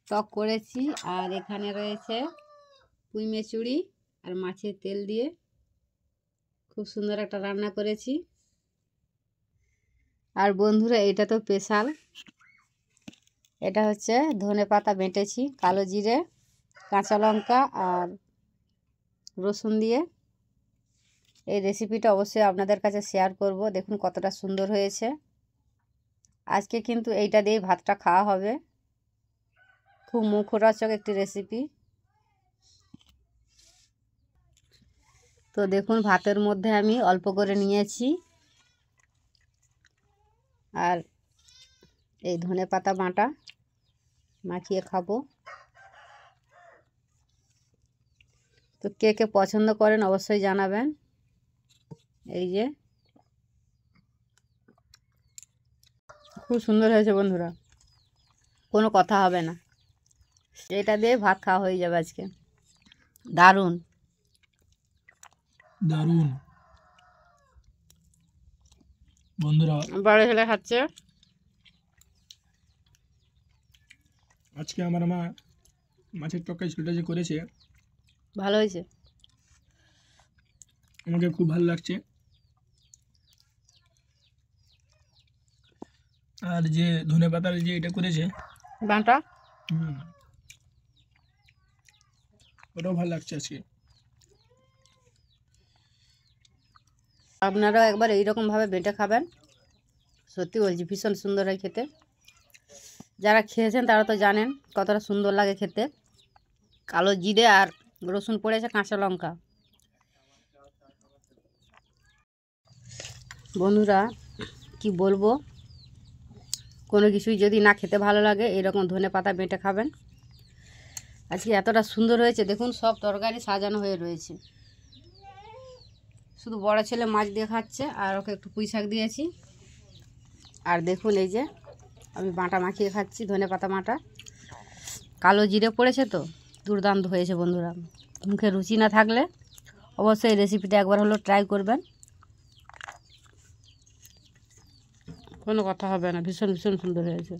টক করেছি। আর এখানে রয়েছে পুঁই মেচুড়ি আর মাছের তেল দিয়ে খুব সুন্দর একটা রান্না করেছি। আর বন্ধুরা এটা তো স্পেশাল, এটা হচ্ছে ধনেপাতা বেটেছি, কালো জিরে, কাঁচা লঙ্কা আর রসুন দিয়ে। এই রেসিপিটা অবশ্যই আপনাদের কাছে শেয়ার করব। দেখুন কতটা সুন্দর হয়েছে। আজকে কিন্তু এইটা দিয়েই ভাতটা খাওয়া হবে। খুব মুখরোচক একটি রেসিপি। তো দেখুন ভাতের মধ্যে আমি অল্প করে নিয়েছি আর এই ধনেপাতা বাটা মাখিয়ে খাবো। তো কে কে পছন্দ করেন অবশ্যই জানাবেন। এই যে খুব সুন্দর হয়েছে বন্ধুরা, কোনো কথা হবে না। এটা দিয়ে ভাত খাওয়া হয়ে যাবে আজকে। দারুণ দারুণ বন্ধুরা, বড় ছেলে খাচ্ছে। আজকে আমার মা মাছের তরকারি ঝোলটা যে করেছে ভালো হয়েছে, আমাকে খুব ভালো লাগছে। আর যে ধনেপাতার যে এটা করেছে বাটা ওটাও ভালো লাগছে আজকে। আপনারাও একবার এইরকমভাবে বেটে খাবেন। সত্যি বলছি ভীষণ সুন্দর হয় খেতে। যারা খেয়েছেন তারা তো জানেন কতটা সুন্দর লাগে খেতে। কালো জিরে আর রসুন পড়েছে, কাঁচা লঙ্কা। বন্ধুরা কি বলবো, কোনো কিছুই যদি না খেতে ভালো লাগে এরকম ধনেপাতা বেটে খাবেন। আজকে এতটা সুন্দর হয়েছে। দেখুন সব তরকারি সাজানো হয়ে রয়েছে। শুধু বড় ছেলে মাছ দিয়ে খাচ্ছে আর ওকে একটু পুঁই শাক দিয়েছি। আর দেখুন এই যে আমি বাটা মাখিয়ে খাচ্ছি, ধনেপাতা বাটা। কালো জিরে পড়েছে তো দুর্দান্ত হয়েছে বন্ধুরা। মুখে রুচি না থাকলে অবশ্যই এই রেসিপিটা একবার হলো ট্রাই করবেন। কোনো কথা হবে না, ভীষণ ভীষণ সুন্দর হয়েছে।